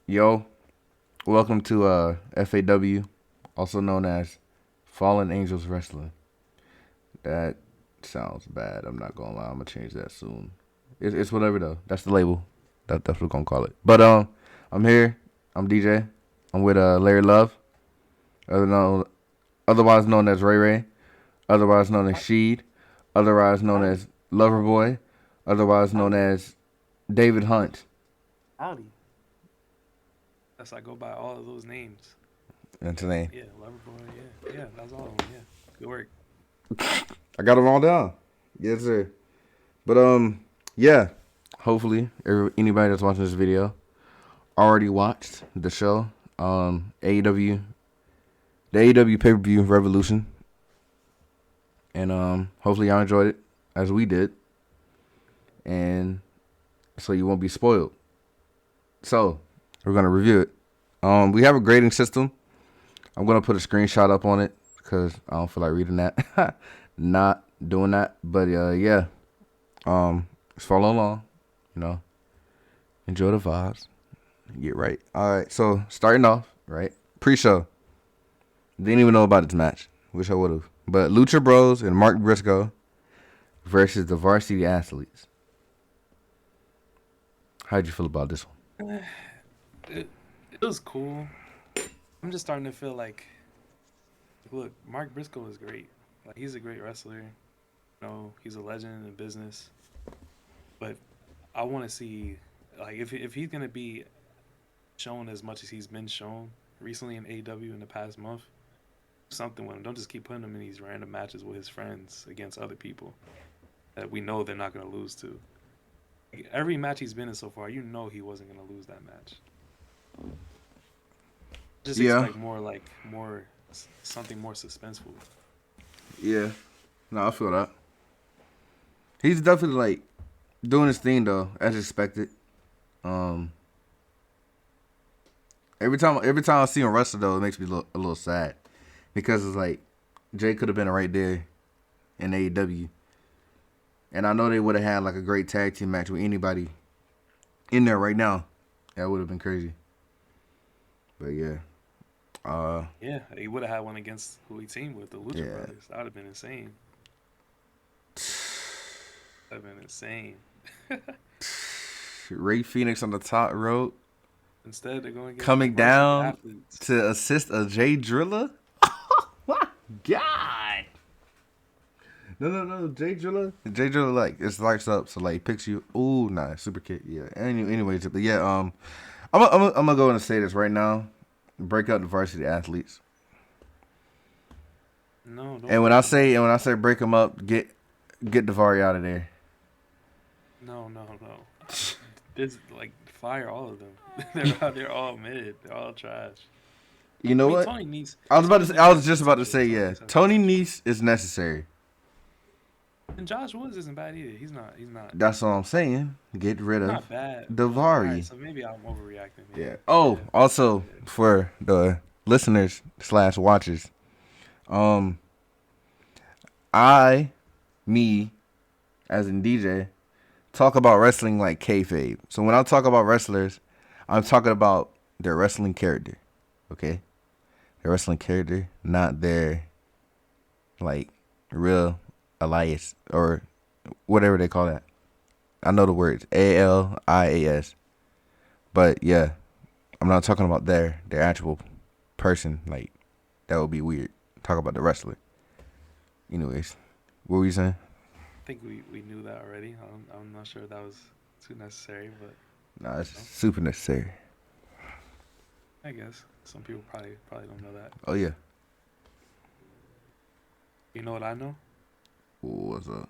Yo, welcome to FAW, also known as Fallen Angels Wrestling. That sounds bad. I'm not gonna lie. I'm gonna change that soon. It's whatever though. That's the label. That's what we're gonna call it. But I'm here. I'm DJ. I'm with Larry Love, other known, otherwise known as Ray Ray, otherwise known as Sheed, otherwise known Howdy, as Loverboy, otherwise known howdy, as David Hunt. howdy. That's I go by all of those names. And today Yeah, Loverboy. Yeah, that's all of them. Yeah, good work. I got them all down. Yes, sir. But yeah. Hopefully, anybody that's watching this video already watched the show. AEW, the AEW pay per view Revolution, and hopefully y'all enjoyed it as we did, and so you won't be spoiled. So we're gonna review it. We have a grading system. I'm gonna put a screenshot up on it because I don't feel like reading that. Not doing that, but yeah. Just follow along. You know, enjoy the vibes. Get right. All right. So starting off, right? Pre-show. Didn't even know about this match. Wish I would have. But Lucha Bros and Mark Briscoe versus the Varsity Athletes. How'd you feel about this one? It was cool. I'm just starting to feel like, look, Mark Briscoe is great. Like he's a great wrestler. He's a legend in the business. But I want to see, like, if he's gonna be shown as much as he's been shown recently in AEW in the past month, something with him. Don't just keep putting him in these random matches with his friends against other people that we know they're not gonna lose to. Every match he's been in so far, he wasn't gonna lose that match. Just Yeah. expect more, like more something more suspenseful. Yeah. No, I feel that. He's definitely like doing his thing though, as expected. Um, every time I see him wrestle though, it makes me a little sad because it's like Jay could have been right there in AEW, and I know they would have had like a great tag team match with anybody in there right now. That would have been crazy. But yeah, uh, Yeah, he would have had one against who he teamed with, the Lucha yeah. Brothers. That would have been insane. That would have been insane. Ray Phoenix on the top rope, Instead, they're going against the coming varsity down athletes. to assist a Jay Driller. God. No. Jay Driller, like, it's lights up, so, like, picks you. Ooh, nah, super kick. Yeah. Anyways, but yeah, I'm gonna go and say this right now. Break up the varsity athletes. No, don't And break them up. when I say break them up, get Davari out of there. No. This like fire all of them. They're all mid. They're all trash. You I know mean, what? Tony Nese I has was just about to potential. say, Tony yeah. Nese has Tony potential. Nese is necessary. And Josh Woods isn't bad either. He's not. He's not. That's all I'm saying. Get rid He's of not bad. But all right. Davari. So maybe I'm overreacting. Yeah. Maybe. Oh, Yeah. also Yeah. for the listeners slash watchers, um, I, me, as in DJ, talk about wrestling like kayfabe. So when I talk about wrestlers, I'm talking about their wrestling character. Okay, their wrestling character, not their like real Elias or whatever they call that. I know the words ALIAS, but yeah, I'm not talking about their actual person. Like that would be weird. Talk about the wrestler. Anyways, what were you saying? I think we knew that already. I'm not sure if that was too necessary, but Nah, it's you know, super necessary. I guess some people probably don't know that. Oh yeah. You know what I know? What's up?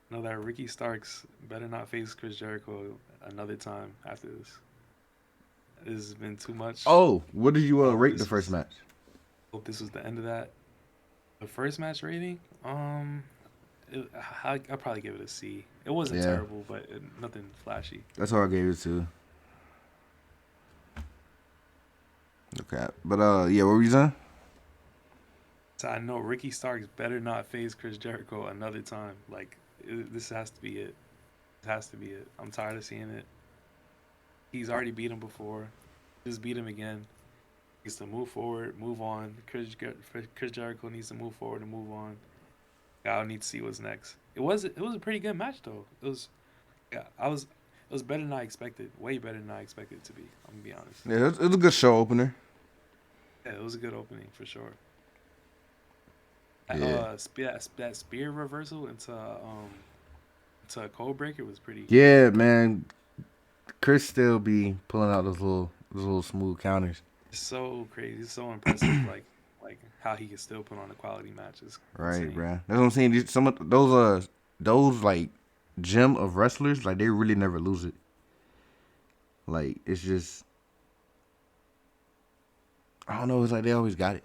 Know that Ricky Starks better not face Chris Jericho another time after this. This has been too much. Oh, what did you I hope rate the this first was match? hope this was the end of that. The first match rating, I probably give it a C. It wasn't Yeah, terrible, but nothing flashy. that's all I gave it to. Okay, but yeah, what were you saying? So I know Ricky Starks better not face Chris Jericho another time. Like this has to be it. It has to be it. I'm tired of seeing it. He's already beat him before. Just beat him again. He needs to move forward, move on. Chris Jericho needs to move forward and move on. I need to see what's next. It was a pretty good match though. It was better than I expected. Way better than I expected it to be. I'm gonna be honest. Yeah, it was a good show opener. Yeah, it was a good opening for sure. Yeah. That spear reversal into a code breaker was pretty. Yeah, man. Chris still be pulling out those little smooth counters. It's so crazy. It's so impressive. Like how he can still put on a quality match is Right, insane. bruh. That's what I'm saying. Some of those like gem of wrestlers, like they really never lose it. Like it's just I don't know. It's like they always got it.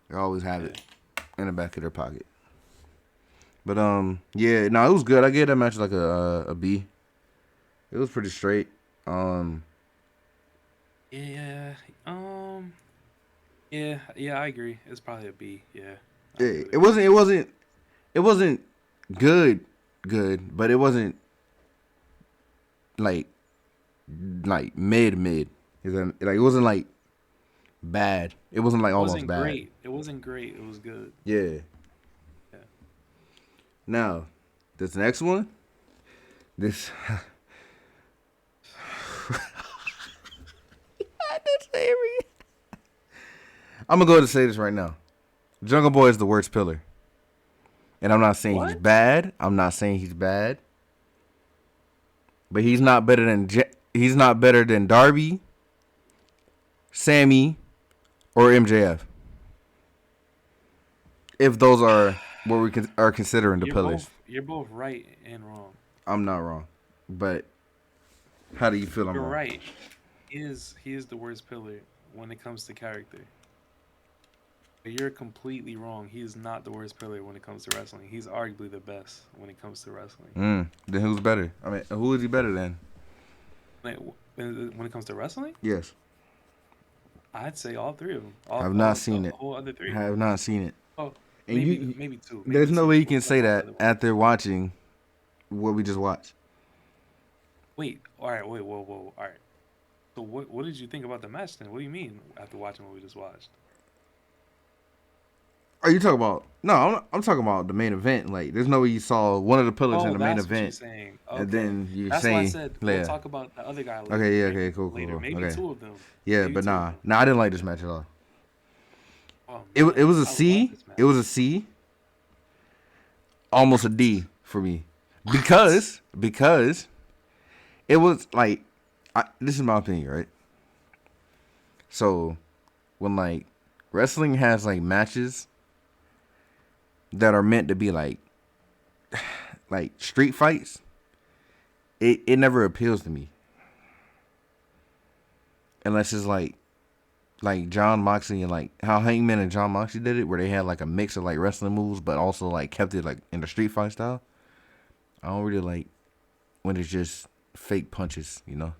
They always have Yeah. it in the back of their pocket. But yeah, no, it was good. I gave that match like a B. It was pretty straight. Um, Yeah. Yeah. I agree. It's probably a B. Yeah. I yeah, give it a it B. wasn't it wasn't it wasn't good, but it wasn't like mid. Is that like it wasn't like bad. It wasn't like It almost wasn't bad. great. It wasn't great. It was good. Yeah. Yeah. Now, this next one, this. I'm gonna go ahead and say this right now. Jungle Boy is the worst pillar, and I'm not saying he's What? bad. I'm not saying he's bad, but he's not better than he's not better than Darby, Sammy, or MJF. If those are what we are considering the pillars, You're both right and wrong. I'm not wrong. But how do you feel I'm You're wrong? right. He is the worst pillar when it comes to character. But you're completely wrong. He is not the worst pillar when it comes to wrestling. He's arguably the best when it comes to wrestling. Then who's better? I mean, who is he better than? Like, when it comes to wrestling, Yes, I'd say all three of them. I've not seen the it. whole other three. I have not seen it. Oh, And maybe two. there's no two. way you can say All the that other ones. after watching what we just watched. Wait. All right. Wait. Whoa. All right. So what did you think about the match then? What do you mean after watching what we just watched? Are you talking about? No, I'm talking about the main event. Like, there's no way you saw one of the pillars in Oh, the main that's what you're event, saying. and Okay. then you're That's why I saying, said yeah, we'll talk about the other guy later. okay, yeah, Maybe okay, cool, later. cool, Maybe okay, two of them. yeah, Maybe but two of nah, them. I didn't like this match at all. Oh It man, it was a I love C. this match. It was a C. Almost a D for me, because it was like, this is my opinion, right? So, when like wrestling has like matches that are meant to be like street fights, it never appeals to me unless it's like John Moxley and like how Hangman and John Moxley did it, where they had like a mix of like wrestling moves, but also like kept it like in the street fight style. I don't really like when it's just fake punches, you know.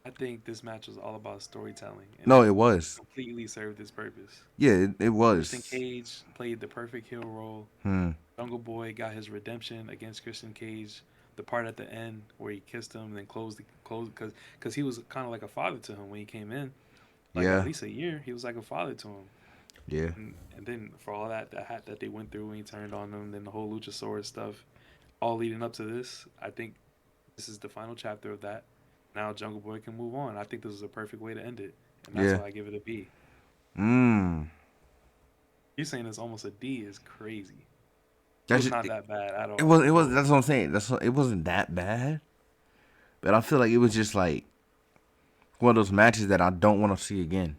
I think this match was all about storytelling, and No, it it was. completely served its purpose. Yeah, it Christian was. Cage played the perfect heel role. Hmm. Jungle Boy got his redemption against Christian Cage. The part at the end where he kissed him and then closed because he was kind of like a father to him when he came in. Like Yeah. at least a year, he was like a father to him. Yeah. And then for all that they went through when he turned on them, then the whole Luchasaurus stuff, all leading up to this, I think this is the final chapter of that. Now Jungle Boy can move on. I think this is a perfect way to end it, and that's Yeah. why I give it a B. Mm. You saying it's almost a D is crazy. That's It's just, not that bad at all. it was. It was. That's what I'm saying. It wasn't that bad, but I feel like it was just like one of those matches that I don't want to see again.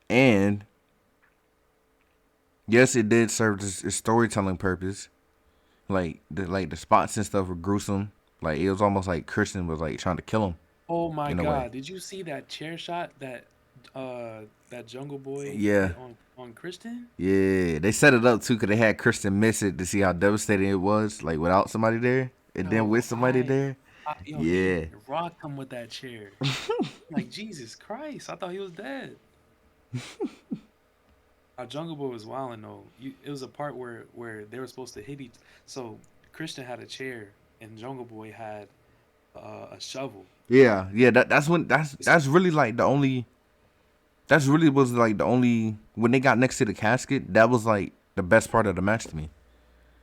And yes, it did serve its storytelling purpose. Like the spots and stuff were gruesome. Like it was almost like Christian was like trying to kill him Oh my in a way. God! Did you see that chair shot that Jungle Boy Yeah. hit on Christian? Yeah, they set it up too because they had Christian miss it to see how devastating it was, like without somebody there, and then with somebody there. He Yeah, rocked him with that chair. Like Jesus Christ! I thought he was dead. Our Jungle Boy was wilding though. It was a part where they were supposed to hit each. So Christian had a chair and Jungle Boy had a shovel. Yeah, yeah. That's really like the only. That's really was like the only when they got next to the casket. That was like the best part of the match to me.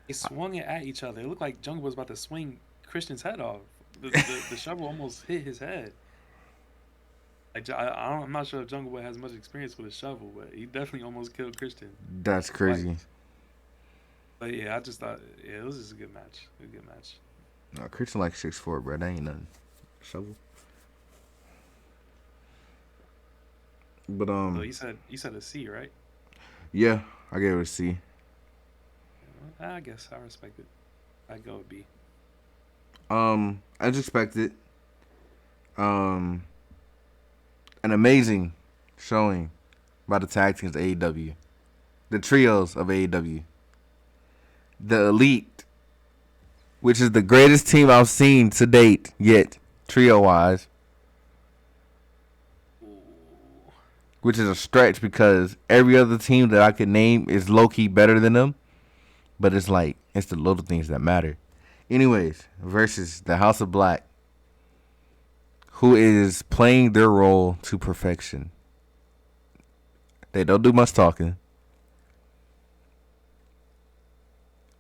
They swung it at each other. It looked like Jungle was about to swing Christian's head off. The shovel almost hit his head. I'm not sure if Jungle Boy has much experience with a shovel, but he definitely almost killed Christian That's crazy. twice. But yeah, I just thought it was just a good match. A good match. No, Christian like 6'4", bro. That ain't nothing. Shovel. But So you said a C, right? yeah, I gave it a C. I guess I respect it. I go with B. As expected. Um, an amazing showing by the tag teams of AEW, the trios of AEW, the Elite, which is the greatest team I've seen to date yet, trio wise. Which is a stretch because every other team that I could name is low key better than them. But it's like, it's the little things that matter. Anyways, versus the House of Black, who is playing their role to perfection. They don't do much talking.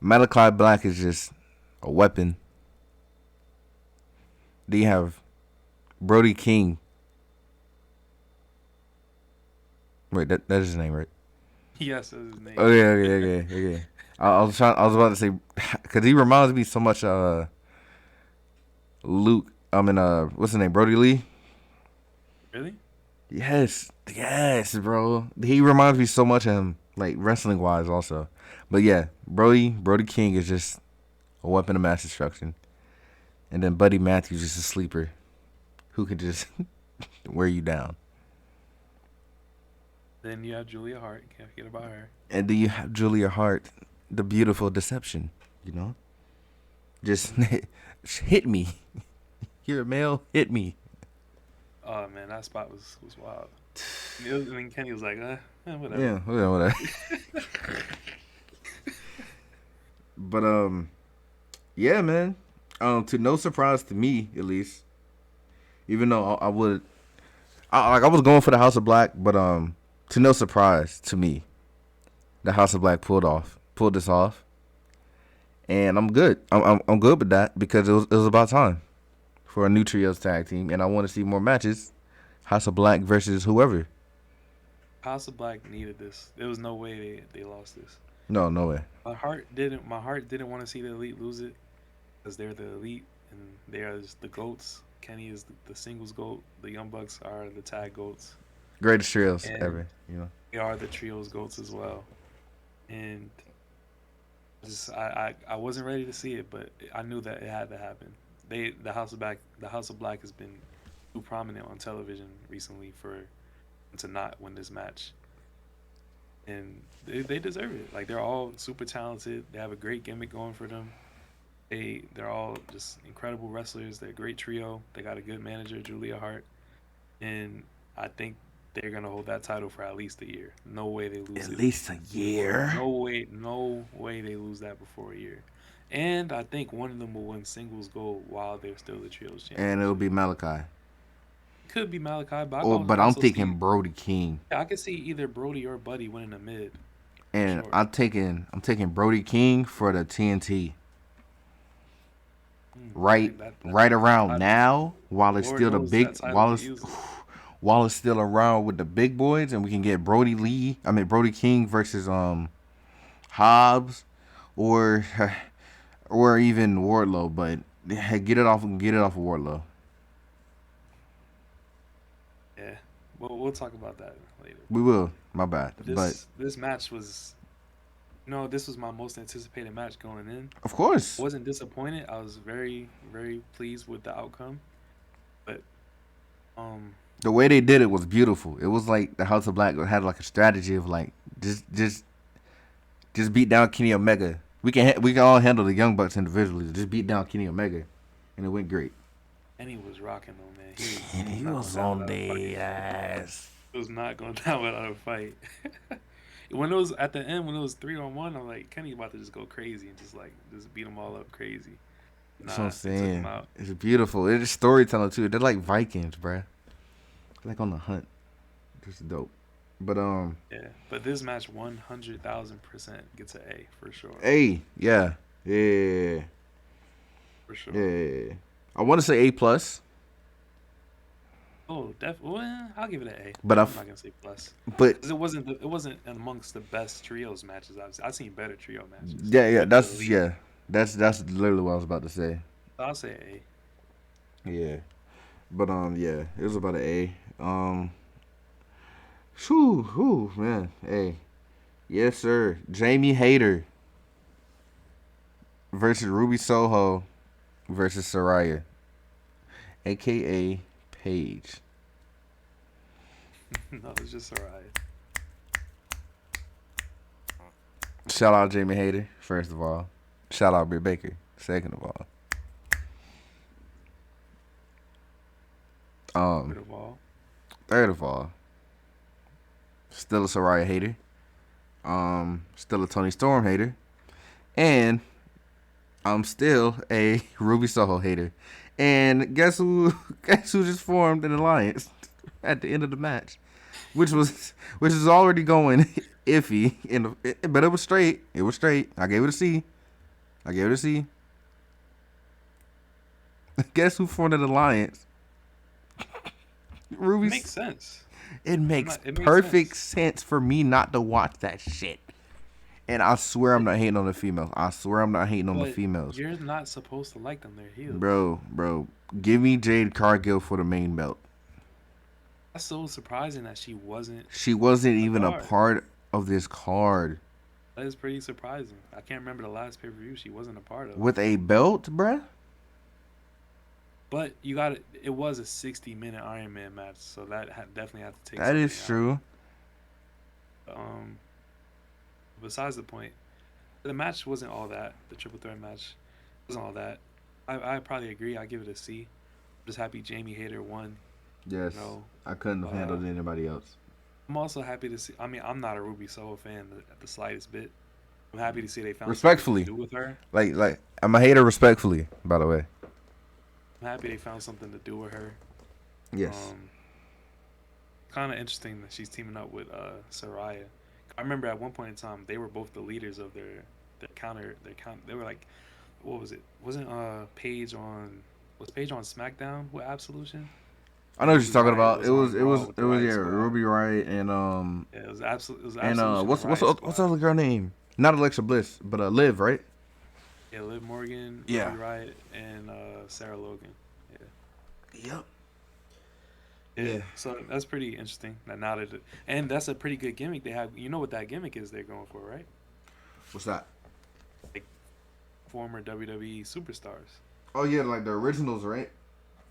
Malachi Black is just a weapon. Then you have Brody King. Wait, that's his name, right? Yes, that's his name. Oh yeah, yeah. I was about to say, because he reminds me so much Luke. I mean, what's his name? Brody Lee. Really? Yes, bro. He reminds me so much of him, like wrestling wise, also. But yeah, Brody King is just a weapon of mass destruction, and then Buddy Matthews is a sleeper, who can just wear you down. Then you have Julia Hart. Can't forget about her. And then you have Julia Hart, the beautiful deception. You know, just hit me. You're a male. Hit me. Oh man, that spot was wild. And then Kenny was like, whatever. Yeah, whatever. But yeah, man. To no surprise to me, at least. Even though I was going for the House of Black, but to no surprise to me, the House of Black pulled this off, and I'm good. I'm good with that because it was about time for a new trios tag team, and I want to see more matches. House of Black versus whoever. House of Black needed this. There was no way they lost this. No way. My heart didn't want to see the Elite lose it because they're the Elite and they are just the goats. Kenny is the singles goat. The Young Bucks are the tag goats. Greatest trios And ever. You know. they are the trios goats as well. And I wasn't ready to see it, but I knew that it had to happen. The House of Black has been too prominent on television recently for to not win this match. And they deserve it. Like they're all super talented. They have a great gimmick going for them. They're all just incredible wrestlers. They're a great trio. They got a good manager, Julia Hart, and I think they're gonna hold that title for at least a year. No way they lose it. At least a year. No way they lose that before a year. And I think one of them will win singles gold while they're still the trios champion. And it'll be Malachi. Could be Malachi, but I'm thinking Brody King. Yeah, I could see either Brody or Buddy winning a mid. And Sure. I'm taking Brody King for the TNT. Right around now, while it's Lord still the knows big, that title while could it's use it. while it's still around with the big boys, and we can get Brody King versus Hobbs, or even Wardlow. But get it off of Wardlow. Yeah, we'll talk about that later. We will. My bad. But This match was, this was my most anticipated match going in. of course, I wasn't disappointed. I was very, very pleased with the outcome. But the way they did it was beautiful. It was like the House of Black had like a strategy of like just beat down Kenny Omega. We can all handle the Young Bucks individually. Just beat down Kenny Omega, and it went great. and he was rocking though, man. He was on their ass. It was not going down without a fight. When it was at the end, when it was 3-on-1, I'm like, Kenny about to just go crazy and just beat them all up crazy. That's what I'm Nah, they took him saying. out. It's beautiful. It's storytelling too. They're like Vikings, bruh. Like on the hunt. Just dope. But Yeah, but this match 100,000% gets an A for sure. A, yeah, yeah, For sure. yeah. I want to say A plus, Oh, well, I'll give it an A. but I'm not gonna say plus but because it wasn't amongst the best trios matches I've seen better trio matches yeah, with the elite. that's literally what I was about to say. So I'll say A. Yeah, but yeah, it was about an A. Whew, man, A. Yes, sir. Jamie Hayter versus Ruby Soho versus Soraya, aka Paige. No, it's just alright. Shout out Jamie Hayter, first of all. Shout out Britt Baker, second of all. Third of all, Third of all, still a Soraya hater. Still a Tony Storm hater. And I'm still a Ruby Soho hater. And guess who guess who just formed an alliance at the end of the match? Which is already going iffy but it was straight. It was straight. I gave it a C. I gave it a C. Guess who formed an alliance? Ruby. makes sense. It makes It makes perfect sense for me not to watch that shit. And I swear I'm not hating on the females. I swear I'm not hating on the But females. you're not supposed to like them. They're heels. Bro, give me Jade Cargill for the main belt. That's so surprising that she wasn't. She wasn't even a card. part of this card. That is pretty surprising. I can't remember the last pay per view she wasn't a part of. With a belt, bruh? But you got it. It was a 60-minute Iron Man match, so that definitely had to take. That is something true. out. Besides the point, the match wasn't all that. The triple threat match wasn't all that. I probably agree. I give it a C. I'm just happy Jamie Hayter won. Yes. No. I couldn't have handled anybody else. I'm also happy to see. I mean, I'm not a Ruby Soho fan at the slightest bit. I'm happy to see they found Respectfully. something to do with her. Like I'm a hater respectfully, by the way. I'm happy they found something to do with her. Yes. Kind of interesting that she's teaming up with Saraya. I remember at one point in time they were both the leaders of their counter. They were like, what was it? Wasn't Paige on SmackDown with Absolution? I know what you're talking about. Was It was on Raw with the Riot yeah, Squad. Ruby Riot and Yeah, it was Absolution. and what's Riot the Squad. other girl name? Not Alexa Bliss, but Liv, right? Yeah, Liv Morgan, Yeah. Ruby Riot, and Sarah Logan. Yep. Yeah. So that's pretty interesting. And that's a pretty good gimmick they have. You know what that gimmick is they're going for, right? What's that? Former WWE superstars. Oh yeah, like the originals, right?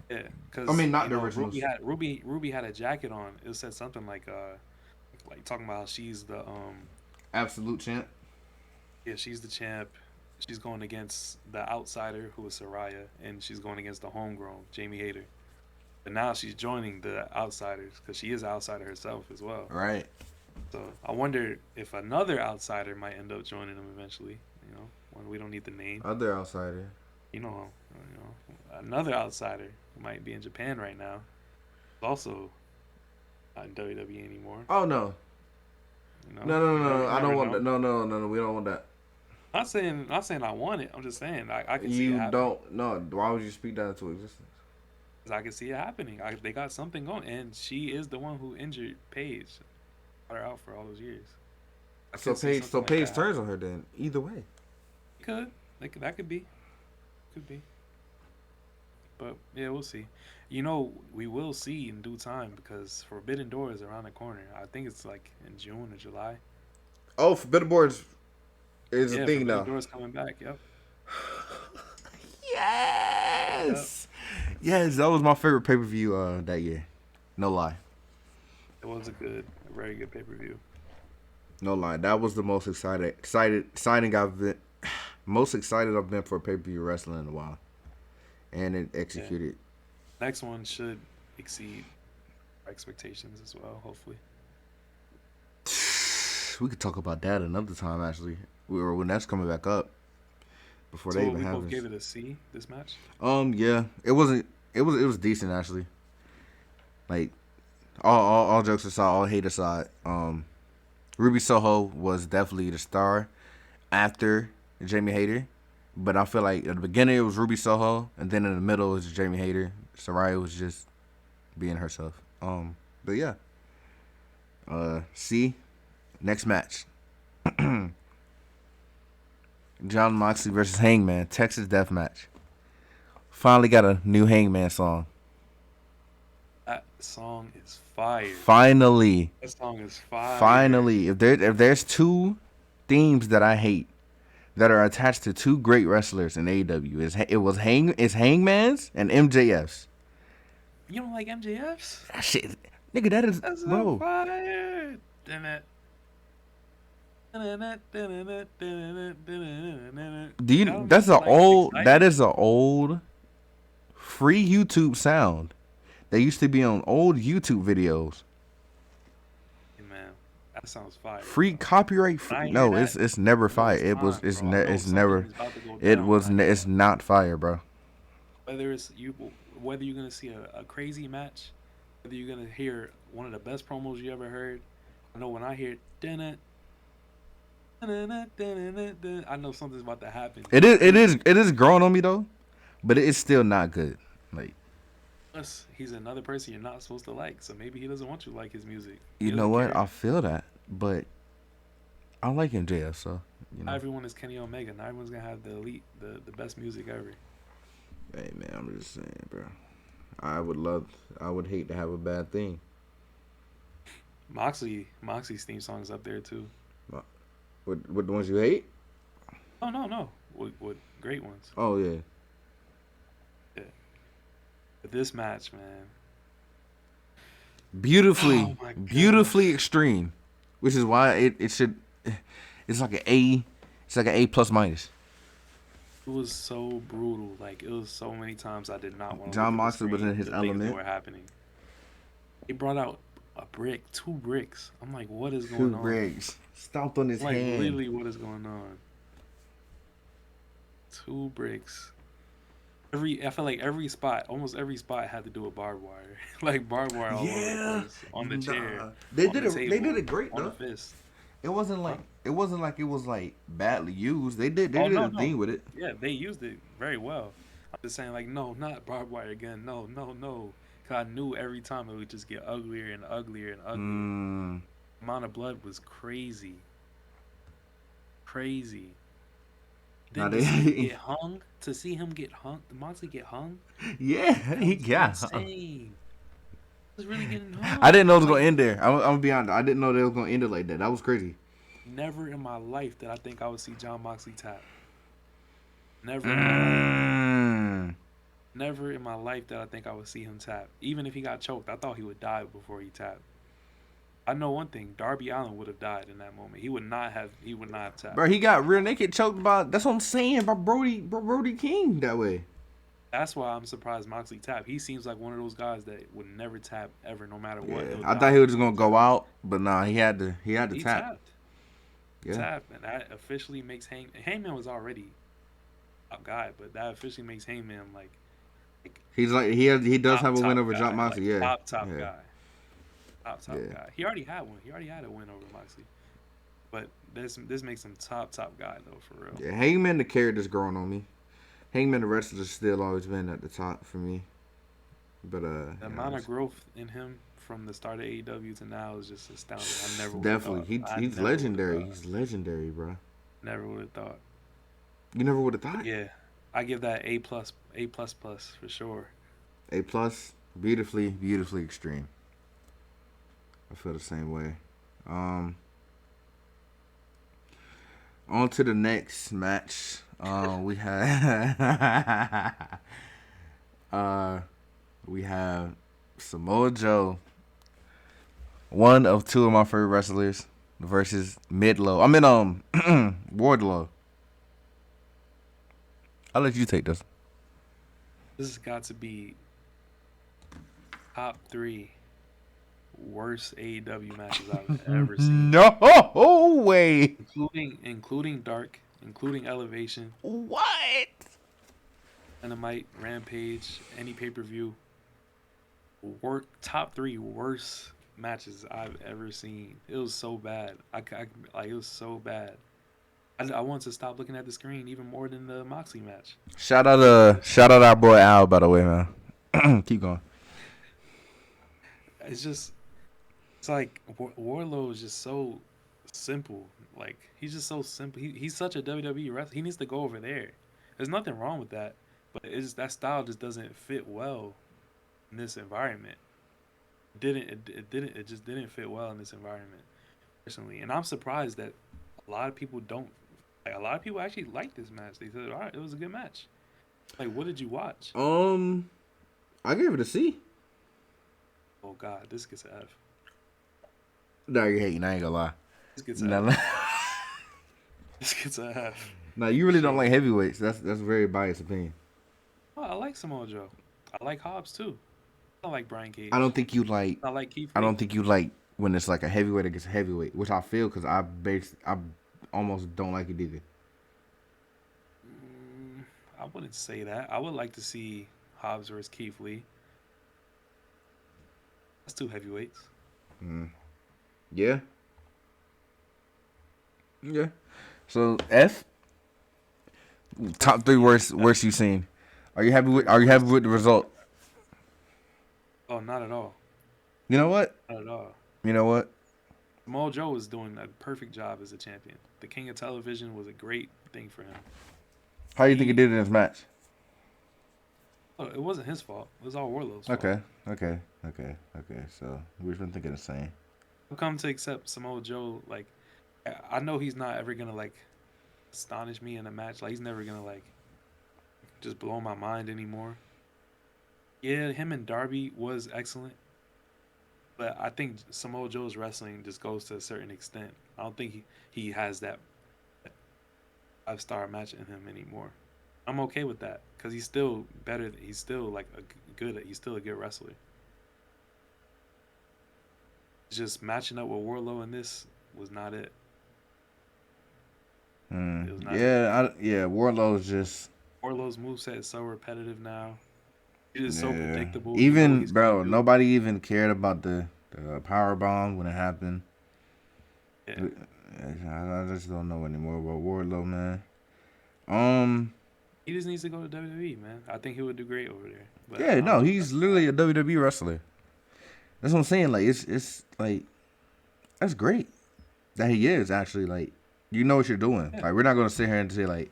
Yeah, because I mean, not the originals. Ruby had a jacket on. It said something like talking about how she's the Absolute champ. yeah, she's the champ. She's going against the outsider who is Saraya, and she's going against the homegrown Jamie Hayter. But now she's joining the outsiders because she is an outsider herself as well. Right. So I wonder if another outsider might end up joining them eventually. You know, when we don't need the name. Other outsider. You know, another outsider who might be in Japan right now. Also not in WWE anymore. Oh no. You know? No. I don't want that. that. No. We don't want that. Not saying I want it. I'm just saying I can see it You happening. don't. No. Why would you speak that into existence? 'Cause I can see it happening. They got something going, and she is the one who injured Paige, got her out for all those years. I So could see Paige. something So like Paige that turns on her then. Either way. that could be, but yeah, we'll see. You know, we will see in due time because Forbidden Door is around the corner. I think it's like in June or July. Oh, Forbidden Boards is a thing Forbidden now. Door is coming back. Yep. Yes. Yes, that was my favorite pay per view that year. No lie. It was a very good pay per view. No lie. That was the most exciting most excited I've been for pay per view wrestling in a while. And it executed. Next one should exceed our expectations as well, hopefully. We could talk about that another time actually. Or when that's coming back up. before they So even we both happened. gave it a C this match. Yeah, it wasn't. It was decent actually. Like all jokes aside, all hate aside. Ruby Soho was definitely the star after Jamie Hayter, but I feel like at the beginning it was Ruby Soho, and then in the middle it was Jamie Hayter. Soraya was just being herself. But yeah. C. Next match. John Moxley versus Hangman, Texas Death Match. Finally got a new Hangman song. That song is fire. Finally. That song is fire. Finally. If there's two themes that I hate that are attached to two great wrestlers in AEW, it's Hangman's and MJF's. You don't like MJF's? Shit. Nigga, that is That's bro. so fire. Damn it. Do you that's a old that is a old free YouTube sound. They used to be on old YouTube videos. Hey, man, that sounds fire. Free copyright free. No, it's never fire. It's never it's not fire, bro. Whether you're gonna see a crazy match, whether you're gonna hear one of the best promos you ever heard. I know when I hear I know something's about to happen. It is growing on me though, but it's still not good. Like, plus, he's another person you're not supposed to like, so maybe he doesn't want you to like his music. You know what? I feel that, but I like MJF, so you know. Not everyone is Kenny Omega. Not everyone's gonna have the elite, the best music ever. Hey man, I'm just saying, bro. I would hate to have a bad thing. Moxley's theme song's up there too. What the ones you hate? Oh no. What great ones. Oh yeah. Yeah. But this match, man. Beautifully extreme, which is why it should. It's like an A. It's like an A plus minus. It was so brutal. Like, it was so many times I did not want to. John Moxley was in his element. Were happening. He brought out a brick, 2 bricks. I'm like, what is going on? 2 bricks. Stomped on his hand. Like, literally, what is going on? 2 bricks. I feel like almost every spot had to do with barbed wire. Like barbed wire all over the place, on the chair. They did it great though. On the fist. It wasn't like it was like badly used. They did a thing with it. Yeah, they used it very well. I'm just saying, like, no, not barbed wire again. No. Cause I knew every time it would just get uglier and uglier and uglier. The amount of blood was crazy. Then to see him get hung, Moxley get hung. Yeah, he got hung. He was really getting hung. I didn't know it was gonna end there. I'm gonna be honest. I didn't know they was gonna end it like that. That was crazy. Never in my life did I think I would see John Moxley tap. Never in my life did I think I would see him tap. Even if he got choked, I thought he would die before he tapped. I know one thing: Darby Allin would have died in that moment. He would not have tapped. Bro, he got rear naked choked by. That's what I'm saying. By Brody King that way. That's why I'm surprised Moxley tapped. He seems like one of those guys that would never tap ever, no matter what. I thought he was just gonna go out, but nah, he had to tap. Tapped. Yeah. Tapped, and that officially makes Hangman was already a guy, but that officially makes Hangman like he's like he does have a win over John Moxley. Like top guy. Top guy. He already had one. He already had a win over Moxley. But this makes him top guy though, for real. Yeah, Hangman the character's growing on me. Hangman the wrestler's still always been at the top for me. But the amount of growth in him from the start of AEW to now is just astounding. I never definitely he's legendary. He's legendary, bro. Never would have thought. You never would have thought? Yeah. I give that A plus for sure. A plus, beautifully extreme. I feel the same way. On to the next match. We have Samoa Joe, one of 2 of my favorite wrestlers, versus Wardlow. I'll let you take this. This has got to be top 3 worst AEW matches I've ever seen. No way. Including Dark, including Elevation. What? Dynamite, Rampage, any pay per view. Top 3 worst matches I've ever seen. It was so bad. Like it was so bad. I wanted to stop looking at the screen even more than the Moxley match. Shout out our boy Al, by the way, man. Keep going. It's like Warlow is just so simple. Like he's just so simple. He's such a WWE wrestler. He needs to go over there. There's nothing wrong with that, but that style just doesn't fit well in this environment. It just didn't fit well in this environment personally. And I'm surprised that a lot of people don't. Like, a lot of people actually like this match. They said, "All right, it was a good match." Like, what did you watch? I gave it a C. Oh God, this gets an F. No, you're hating. I ain't gonna lie. This gets an F. This gets an F. No, you really don't like heavyweights. That's a very biased opinion. Oh, I like Samoa Joe. I like Hobbs too. I like Brian Cage. I don't think you like. I like Keith. I don't think you like when it's like a heavyweight against a heavyweight, which I feel because I almost don't like it either. I wouldn't say that. I would like to see Hobbs versus Keith Lee. That's 2 heavyweights. Yeah. Yeah. So F. Top 3 worst you've seen. Are you happy with the result? Oh, not at all. You know what? Not at all. You know what? Samoa Joe was doing a perfect job as a champion. The King of Television was a great thing for him. How do you think he did in this match? Oh, it wasn't his fault. It was all Warlow's fault. Okay. So we've been thinking the same. I've come to accept Samoa Joe. Like, I know he's not ever gonna like astonish me in a match. Like, he's never gonna like just blow my mind anymore. Yeah, him and Darby was excellent, but I think Samoa Joe's wrestling just goes to a certain extent. I don't think he has that 5-star match in him anymore. I'm okay with that because he's still better. He's still like he's still a good wrestler. It's just matching up with Warlow in this was not it. It was not it. Warlow's just. Warlow's moveset is so repetitive now. It is so predictable. Even bro, nobody even cared about the power bomb when it happened. Yeah. I just don't know anymore about Wardlow, man. He just needs to go to WWE, man. I think he would do great over there. But Yeah, no, he's literally a WWE wrestler. That's what I'm saying. Like it's like that's great that he is actually like you know what you're doing. Yeah. Like we're not gonna sit here and say like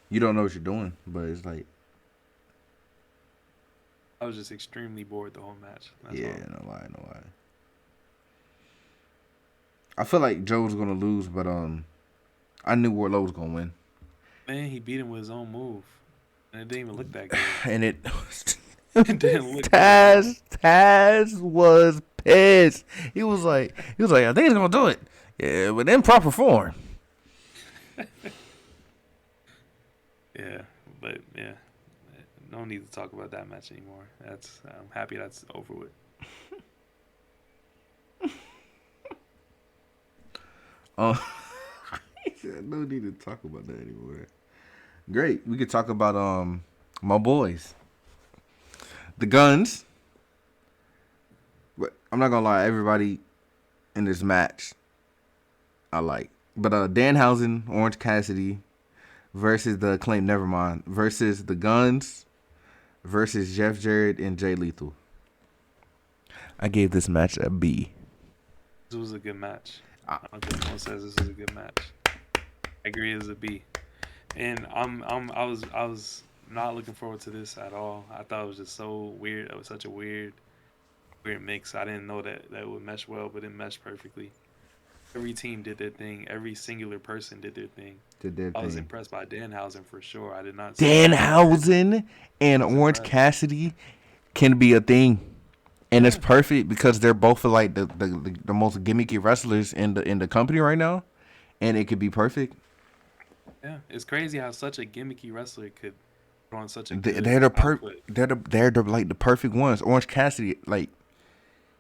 you don't know what you're doing, but it's like. I was just extremely bored the whole match. That's all. No lie. I feel like Joe was gonna lose, but I knew Wardlow was gonna win. Man, he beat him with his own move, and it didn't even look that good. And it didn't look Taz was pissed. He was like, I think he's gonna do it. Yeah, but in proper form. Yeah, but yeah, no need to talk about that match anymore. I'm happy that's over with. No need to talk about that anymore. Great, we could talk about my boys, the Guns. But I'm not gonna lie, everybody in this match I like. But Danhausen, Orange Cassidy versus the Acclaimed Nevermind versus the Guns versus Jeff Jarrett and Jay Lethal. I gave this match a B. This was a good match. I don't think anyone says this is a good match. I agree, it was a B. And I was not looking forward to this at all. I thought it was just so weird. It was such a weird mix. I didn't know that would mesh well, but it meshed perfectly. Every team did their thing. Every singular person did their thing. I was impressed by Danhausen for sure. I did not. Danhausen and Orange Cassidy can be a thing, and it's perfect because they're both like the most gimmicky wrestlers in the company right now, and it could be perfect. Yeah, it's crazy how such a gimmicky wrestler could put on such a. They're the like the perfect ones. Orange Cassidy, like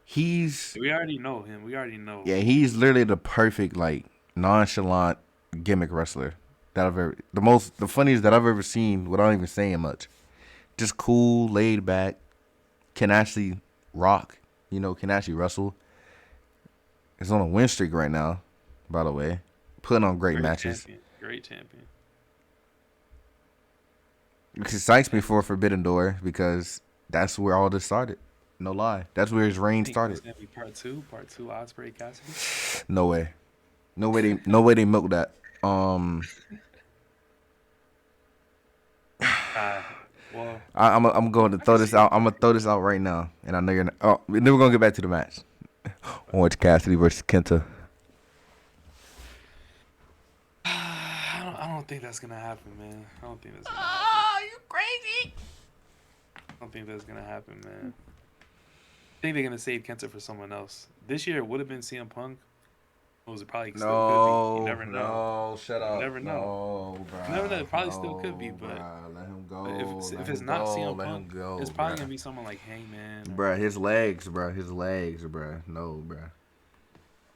he's. We already know him. We already know. Yeah, he's literally the perfect like nonchalant gimmick wrestler. the funniest that I've ever seen without even saying much. Just cool, laid back, can actually rock, can actually wrestle. Is on a win streak right now, by the way. Putting on great Great matches. champion. Great champion. It excites me for Forbidden Door because that's where all this started. No lie. That's where his reign I think started. it's gonna be part two. Part two, Osprey Cassidy. No way. No way they milked that. Well, I'm going to I throw can this see out. it. I'm gonna throw this out right now, and I know you're. Oh, then we're gonna get back to the match. Orange Cassidy versus Kenta. I don't think that's gonna happen, man. I don't think that's gonna happen. You crazy? I don't think that's gonna happen, man. I think they're gonna save Kenta for someone else. This year it would have been CM Punk. It was probably still could be. You never know. No, shut You up. never know. No, bro. You never know. It probably still could be, but Let him go. if it's not CM Punk, it's probably gonna be someone like Hangman. Bruh, his legs, bruh. No, bruh.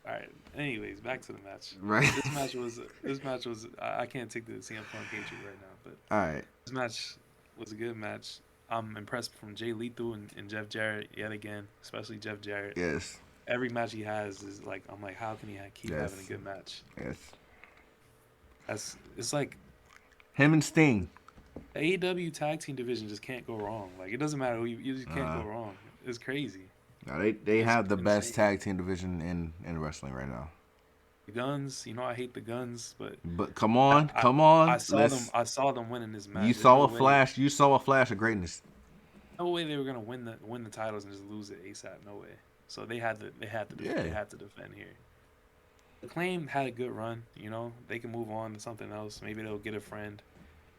All right. Anyways, back to the match. Right. This match was. I can't take the CM Punk hatred right now, but All right. this match was a good match. I'm impressed from Jay Lethal and Jeff Jarrett yet again, especially Jeff Jarrett. Yes. Every match he has is like, I'm like, how can he keep Yes. having a good match? Yes. It's like Him and Sting. the AEW tag team division just can't go wrong. Like it doesn't matter who you just can't go wrong. It's crazy. No, they It's have the best insane. tag team division in wrestling right now. The Guns, I hate the Guns, but But come on. I saw them winning this match. You There's saw no a way- flash. You saw a flash of greatness. No way they were gonna win the titles and just lose it ASAP. No way. So they had to defend here. Acclaim had a good run. They can move on to something else. Maybe they'll get a friend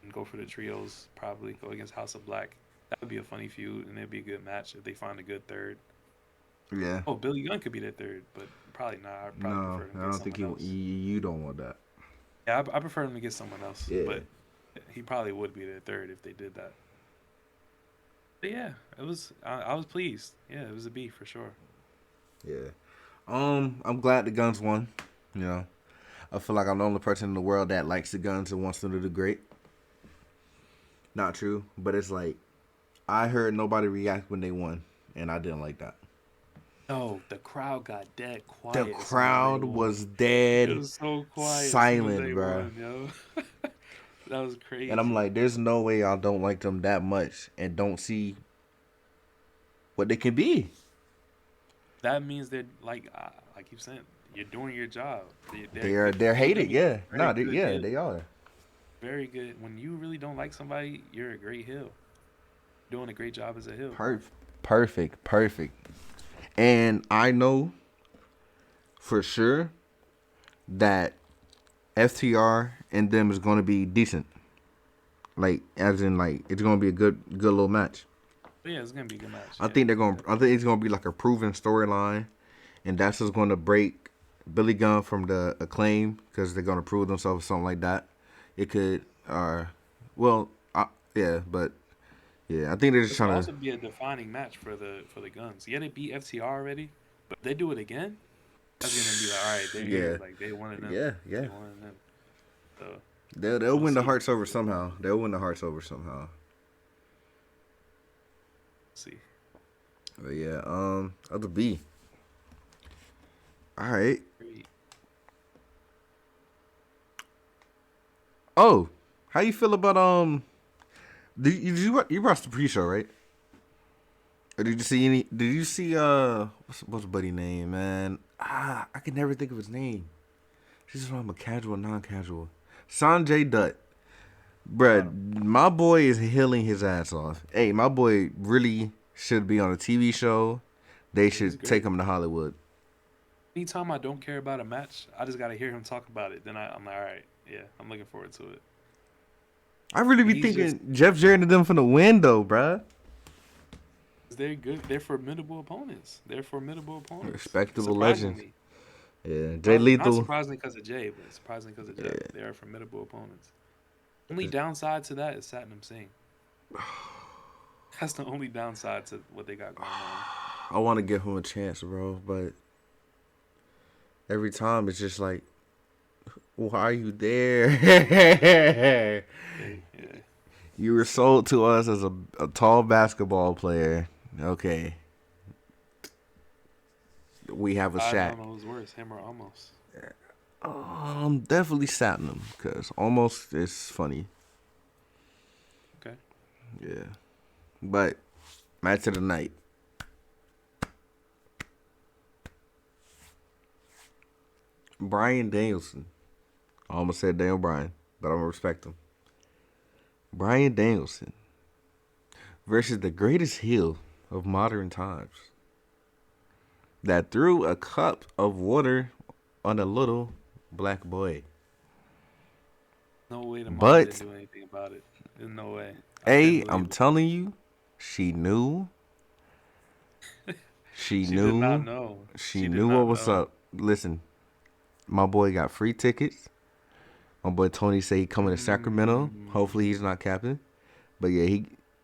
and go for the trios. Probably go against House of Black. That would be a funny feud and it'd be a good match if they find a good third. Yeah. Oh, Billy Gunn could be their third, but probably not. I probably No, prefer him to I get don't think someone else. you don't want that. Yeah, I prefer him to get someone else. Yeah. But he probably would be their third if they did that. But yeah, it was. I was pleased. Yeah, it was a B for sure. Yeah. I'm glad the Guns won. I feel like I'm the only person in the world that likes the Guns and wants them to do great. Not true, but it's like I heard nobody react when they won, and I didn't like that. No, the crowd got dead quiet. The as soon as crowd they won. was It dead, was so quiet. silent, as soon as they bruh. won, yo. That was crazy. And I'm like, there's no way y'all don't like them that much and don't see what they can be. that means they're like I keep saying, you're doing your job. They're hated, yeah. No, very good heel. they are. Very good. When you really don't like somebody, you're a great heel. Doing a great job as a heel. Perfect. And I know for sure that FTR and them is going to be decent. Like, as in, like, it's going to be a good little match. But yeah, it's gonna be a good match. I think it's going to be like a proven storyline, and that's what's going to break Billy Gunn from the Acclaim because they're going to prove themselves or something like that. It could, yeah, but yeah, I think they're just This trying will to. also be a defining match for the Guns. Yeah, they beat FTR already, but if they do it again, that's gonna be like, all right, they're here. Like they one of them. Yeah. They one of them. So They'll win the see. hearts over somehow. see. But yeah, other B. All right. Great. Oh, how you feel about Did you watched the pre-show, right? Or did you see any? Did you see what's buddy name, man? I can never think of his name. This is why I'm a casual, non-casual. Sanjay Dutt. Bruh, my boy is healing his ass off. Hey, my boy really should be on a TV show. They should great. take him to Hollywood. Anytime I don't care about a match, I just gotta hear him talk about it. Then I'm like, all right, yeah, I'm looking forward to it. I really be He's thinking Jeff Jarrett and them from the win, though, bruh. They're good. They're formidable opponents. Respectable legends. Surprisingly. Yeah, Jay Not Lethal. surprisingly because of Jay, but surprisingly because of Jeff. Yeah. They are formidable opponents. Only downside to that is Satnam Singh. That's the only downside to what they got going on. I want to give him a chance, bro, but every time it's just like, Why are you there? Yeah. You were sold to us as a tall basketball player. Okay. We have a I Shaq. don't know who's worse, him or almost. Definitely Satnam, because almost is funny. Okay. Yeah. But match of the night. Brian Danielson. I almost said Daniel Bryan, but I'm gonna respect him. Brian Danielson versus the greatest heel of modern times that threw a cup of water on a little black boy. No way the mom didn't But do anything about it. There's no way. I couldn't A, I'm believe telling you, she knew. it. She She did not knew. know. She She did knew what not was know. up. Listen, my boy got free tickets. My boy Tony said he coming to Sacramento. Hopefully he's not capping. But yeah,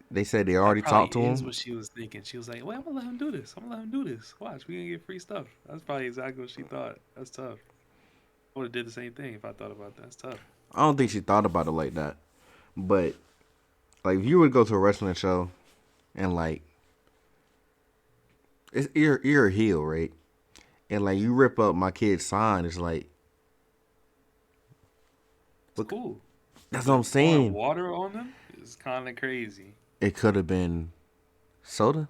they said they That already probably talked to is him. what she was thinking. She was like, "Well, I'm gonna let him do this. I'm gonna let him do this. Watch, we gonna get free stuff." That's probably exactly what she thought. That's tough. I would have did the same thing if I thought about that. That's tough. I don't think she thought about it like that. But like if you would go to a wrestling show and like it's you're a heel, right? And like you rip up my kid's sign, it's like It's cool. that's what I'm But pouring saying. water on them is kind of crazy. It could have been soda.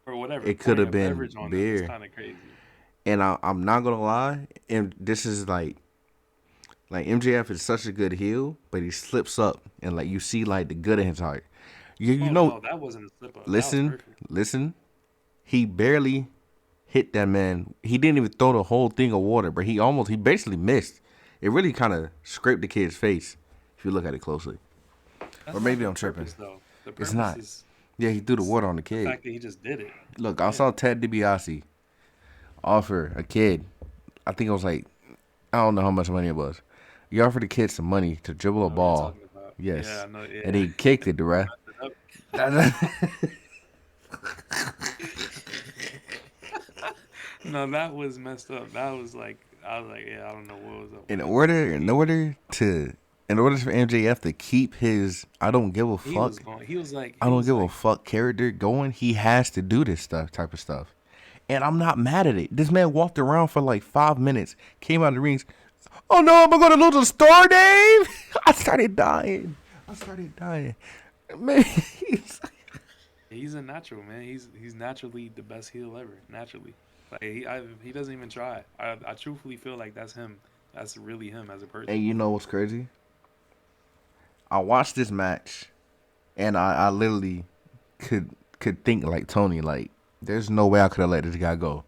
Or whatever. It could Pouring have a been beverage on them is beer. kind of crazy. And I'm not gonna lie, and this is like MJF is such a good heel, but he slips up and like you see like the good in his heart. You Oh know, no, that wasn't a slip up. That was listen, perfect. listen. He barely hit that man. He didn't even throw the whole thing of water, but he basically missed. It really kind of scraped the kid's face if you look at it closely. That's Or not maybe the I'm tripping. purpose though. The It's purpose not. is Yeah, he threw the water on the the kid. fact that he just did it. Look, I Yeah. saw Ted DiBiase offer a kid. I think it was like I don't know how much money it was. He offered the kid some money to dribble a I know what you're ball. talking about. Yes, Yeah, I know. and Yeah. he kicked it, bruh. No, that was messed up. That was like I was like, yeah, I don't know what was up. in With order in order to in order for MJF to keep his I don't give a it. He was fuck going. He was like. I He don't was give a like. fuck character going, he has to do this type of stuff. And I'm not mad at it. This man walked around for like 5 minutes, came out of the rings. Oh no, am I gonna lose a star, Dave? I started dying. Man, He's a natural man. He's naturally the best heel ever. Naturally, like he doesn't even try. I truthfully feel like that's him. That's really him as a person. and you know what's crazy? I watched this match, and I literally could think like Tony. Like, there's no way I could have let this guy go,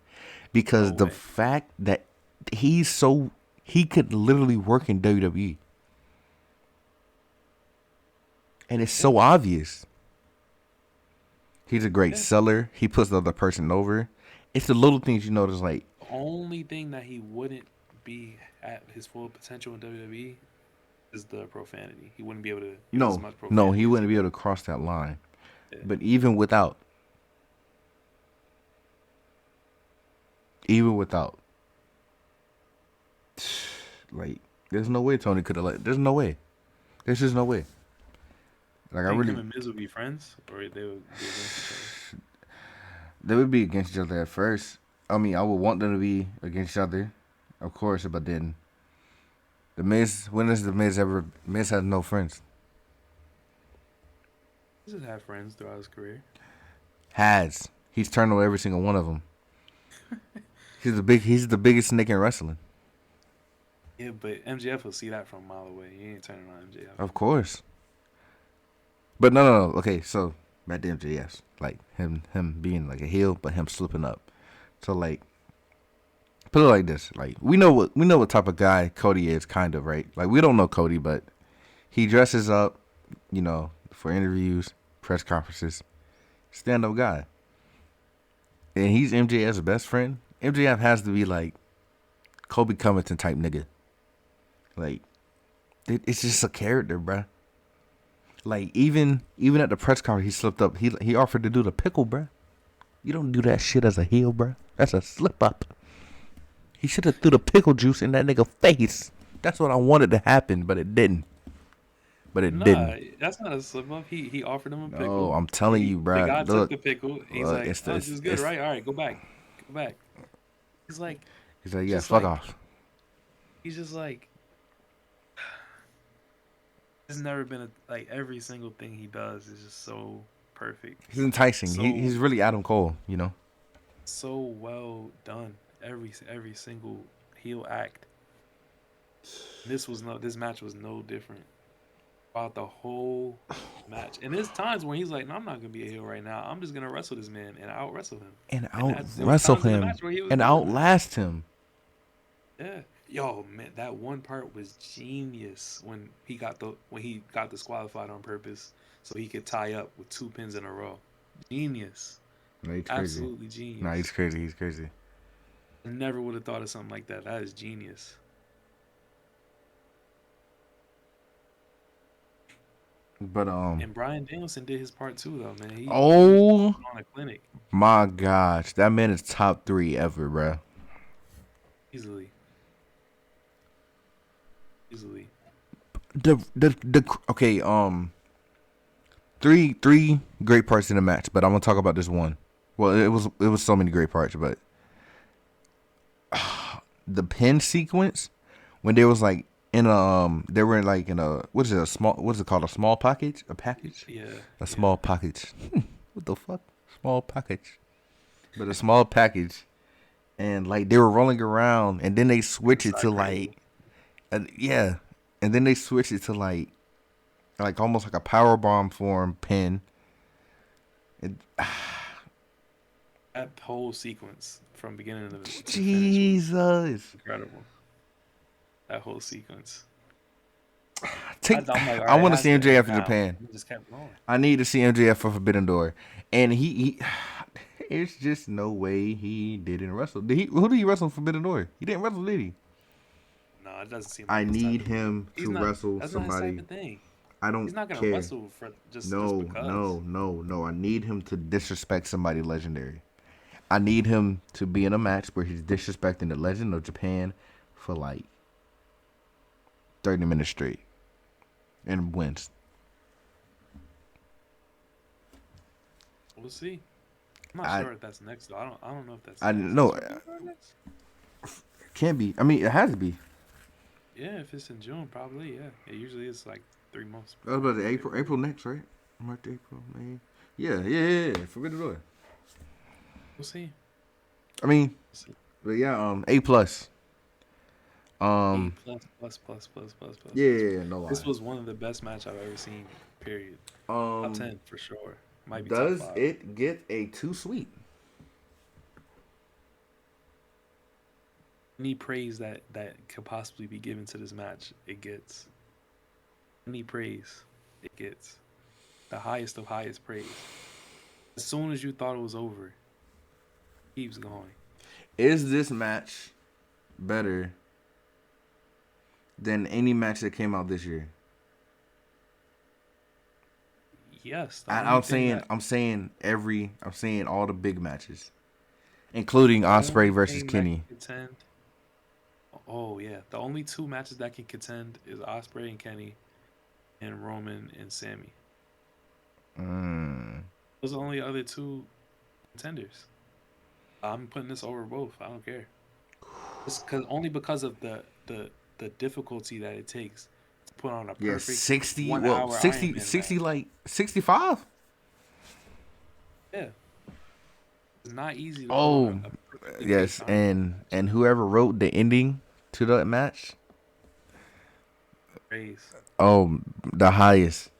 because No the way. fact that he could literally work in WWE, and it's so obvious. He's a great Yeah. seller. He puts the other person over. It's the little things you notice, like The only thing that he wouldn't be at his full potential in WWE is the profanity. He wouldn't be able to use as much profanity. no, he as wouldn't be able to cross that line. Yeah. But even without, like, there's no way Tony could have let. There's no way. There's just no way. Like, I think really, him and Miz would be friends, or they would be against each other. they would be against each other at first. I mean, I would want them to be against each other, of course. But then, the Miz. When has the Miz ever? Miz has no friends. He just had friends throughout his career. He's turned on every single one of them. He's the biggest snake in wrestling. Yeah, but MJF will see that from a mile away. He ain't turning on MJF. Of course. But no. Okay, so back to MJF, like him being like a heel, but him slipping up. So like, put it like this: like we know what type of guy Cody is, kind of, right? Like we don't know Cody, but he dresses up, for interviews, press conferences, stand up guy, and he's MJF's best friend. MJF has to be like Kobe Covington type nigga. Like, it's just a character, bruh. Like, even at the press conference, he slipped up. He offered to do the pickle, bruh. You don't do that shit as a heel, bruh. That's a slip up. He should have threw the pickle juice in that nigga face. That's what I wanted to happen, but it didn't. But it Nah, didn't. that's not a slip up. He offered him a No, pickle. I'm telling you, The bro. guy took Look, the pickle. He's look. like, "Oh, this is good, right? All right, go back, go back." He's like, He's like, yeah, just fuck like off. he's just like, there's never been a like every single thing he does is just so perfect, He's enticing. so He's really Adam Cole, you know. so well done. Every single heel act. This match was no different about the whole match. And there's times when he's like, "No, I'm not gonna be a heel right now. I'm just gonna wrestle this man and out wrestle him." And And out there was wrestle times in the him match where he was and doing that. outlast him. Yeah. Yo, man, that one part was genius when he got disqualified on purpose so he could tie up with 2 pins in a row. Genius. No, he's crazy. Absolutely No, genius. he's crazy. He's crazy. I never would have thought of something like that. That is genius. But And Brian Danielson did his part too, though, man. He was oh on a clinic my gosh, that man is top 3 ever, bro. easily, easily. The okay, three great parts in the match, but I'm gonna talk about this one. Well, it was so many great parts, but the pin sequence when they was like in a they were like in a what is it called, a small package, Yeah, a yeah. small package. What the fuck, small package? But a small package, and like they were rolling around, and then they switch it Inside to cradle. like yeah, and then they switch it to like almost like a power bomb form pin. It, That whole sequence from beginning to finish was Jesus. incredible. That whole sequence. Take. I'm like, all I right, it want to has see to end MJF in now. Japan. And it just kept going. I need to see MJF for Forbidden Door, and he it's just no way he didn't wrestle. Who did he wrestle in Forbidden Door? He didn't wrestle, did he? No, it doesn't seem I like his type need of thing. him to wrestle That's not his type somebody. of thing. I He's don't not gonna care. wrestle for just No, because. no, no, no. I need him to disrespect somebody legendary. I need him to be in a match where he's disrespecting the legend of Japan for like 30 minutes straight and wins. We'll see. I'm not I sure if that's next though. I don't know if that's I next. know Is Forbidden Door next? can't be. I mean, it has to be. Yeah, if it's in June, probably. Yeah, it usually is like 3 months. That was about the April next, right? March, April, May. Yeah. Forbidden Door. We'll see. I mean, We'll see. but yeah, A plus. A plus. Yeah, no lie. This was one of the best match I've ever seen. Period. Top 10 for sure. Might be top Does 5. it get a 2 sweet? Any praise that could possibly be given to this match, it gets. Any praise, it gets. The highest of highest praise. As soon as you thought it was over, it keeps going. Is this match better than any match that came out this year? Yes, the I, only I'm thing saying that I'm saying all the big matches, including the Osprey only versus thing that Kenny. can contend. Oh yeah, the only 2 matches that can contend is Osprey and Kenny, and Roman and Sammy. Mm. Those are the only other 2 contenders. I'm putting this over both. I don't care. Just because of the difficulty that it takes to put on a Yeah, perfect 60. 1 Well, hour 60, Iron Man 60 match. like 65. Yeah, it's not easy to put Oh, on a perfectly yes, paced Iron Man match. and whoever wrote the ending to that match, Praise. oh, the highest.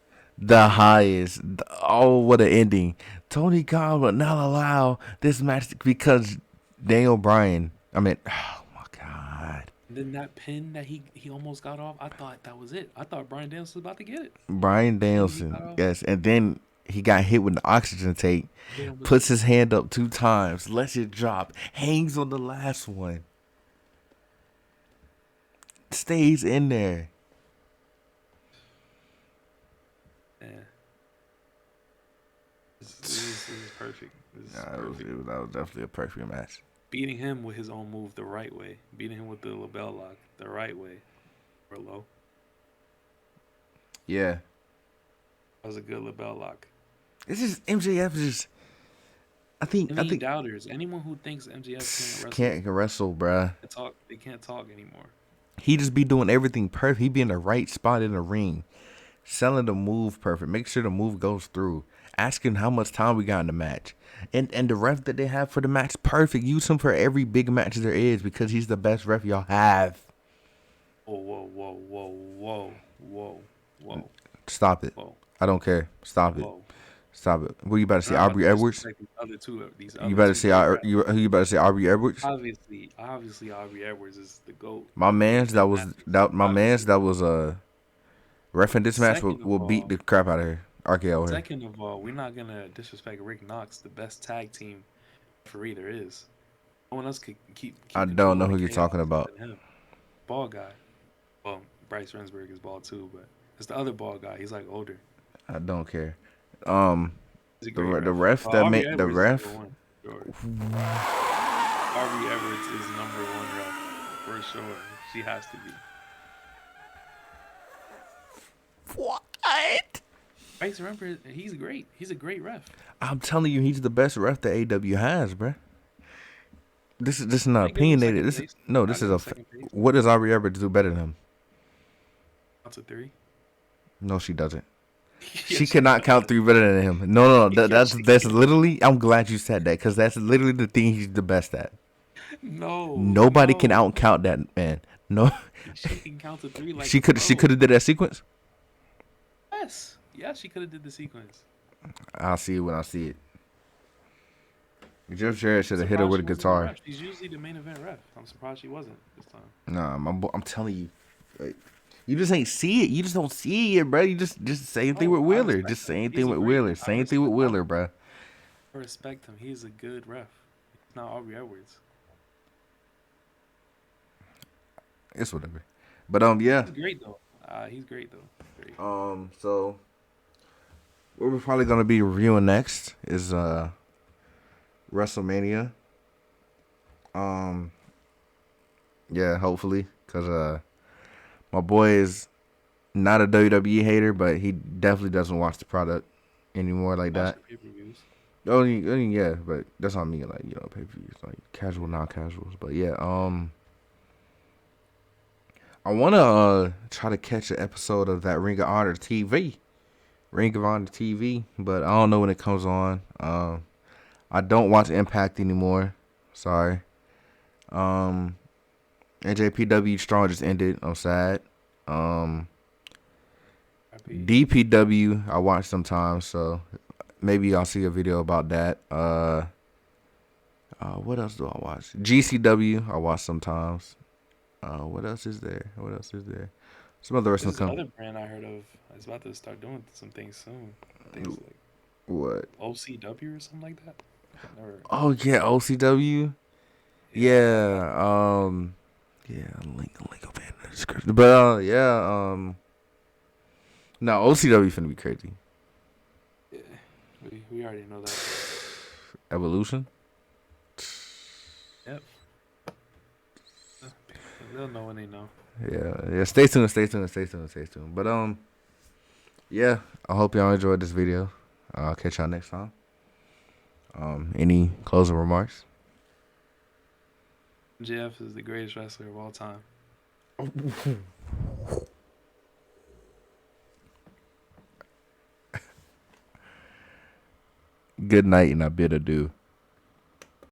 Oh, what an ending! Tony Khan would not allow this match because Daniel Bryan. I mean, oh my god, And then that pin that he almost got off, I thought that was it. I thought Brian Danielson was about to get it. Bryan And he got Danielson. off. Yes, and then he got hit with the oxygen tank. Hit him with Puts his hand up 2 times, lets it drop, hangs on the last one, stays in there. yeah. This is perfect. This is Nah, perfect. that was definitely a perfect match. Beating him with his own move the right way. Beating him with the label lock the right way. or low. Yeah. That was a good LaBelle lock. It's just MJF is just. I Any think doubters, anyone who thinks MJF can't wrestle, can't wrestle, bruh. can talk. They can't talk anymore. He just be doing everything perfect. He be in the right spot in the ring, selling the move perfect. Make sure the move goes through. Asking how much time we got in the match, and the ref that they have for the match perfect. Use him for every big match there is because he's the best ref y'all have. Whoa, whoa, whoa, whoa, whoa, whoa, whoa, Stop it. whoa, I don't care. Stop it. whoa. Stop it. What you about to say, Not about Aubrey to Edwards? disrespect these You other better two say great refs. you about to say Aubrey Edwards? Obviously, Aubrey Edwards is the goat. My man's that was that my man's Obviously. that was ref in this match Second of will beat all, the crap out of her. RKO her. second of all, we're not gonna disrespect Rick Knox, the best tag team referee there is. No one else could keep I control don't know of who the you're chaos talking about. than him. Bald guy. Well, Bryce Rensburg is bald too, but it's the other bald guy. He's like older. I don't care. He's a The great the ref. ref that Aubrey made the Edwards is ref. number one. Sure. Aubrey Edwards is number one ref for sure. She has to be. What? Bryce Rensburg, he's great. He's a great ref. I'm telling you, he's the best ref that AW has, bruh. This is not I give him opinionated. second This place. no, I this give is him a. second place. What does Aubrey Edwards do better than him? Count to three. No, she doesn't. Yes, She cannot does. count three better than him. No. Yes, That's she literally. I'm glad you said that because that's literally the thing he's the best at. No. Nobody can no. out count that man. No, She can count to three like she a could pro. have did that sequence. Yes. Yeah, she could have did the sequence. I'll see it when I see it. Jeff Jarrett should have hit Surprised her with a she wasn't the guitar. ref. She's usually the main event ref. I'm surprised she wasn't this time. Nah, I'm telling you, like, you just ain't see it. You just don't see it, bro. You just same thing Oh, with I Wheeler. respect Just him. same He's thing a with great- Wheeler. I Same thing with respect- Wheeler, bro. I respect him. He's a good ref. He's not Aubrey Edwards. It's whatever. But yeah. He's great though. He's great though. Great. So what we're probably gonna be reviewing next is WrestleMania. Yeah, hopefully, cause my boy is not a WWE hater, but he definitely doesn't watch the product anymore like that. Watch the pay-per-views. Yeah, but that's what I mean, like, pay-per-views, like casual, non-casuals. But yeah, I wanna try to catch an episode of that Ring of Honor TV, but I don't know when it comes on. I don't watch Impact anymore. Sorry. NJPW Strong just ended. I'm sad. RP. DPW I watch sometimes, so maybe I'll see a video about that. What else do I watch? GCW I watch sometimes. What else is there? Some other There's wrestling this company. other brand I heard of. It's about to start doing some things soon. Things like What? OCW or something like that. Or, Oh yeah, OCW. Yeah. Link up in the description. But no, OCW finna be crazy. yeah, we already know that. Evolution. Yep. They'll know when they know. Yeah. Stay tuned. But yeah. I hope y'all enjoyed this video. I'll catch y'all next time. Any closing remarks? MJF is the greatest wrestler of all time. Good night, and I bid adieu.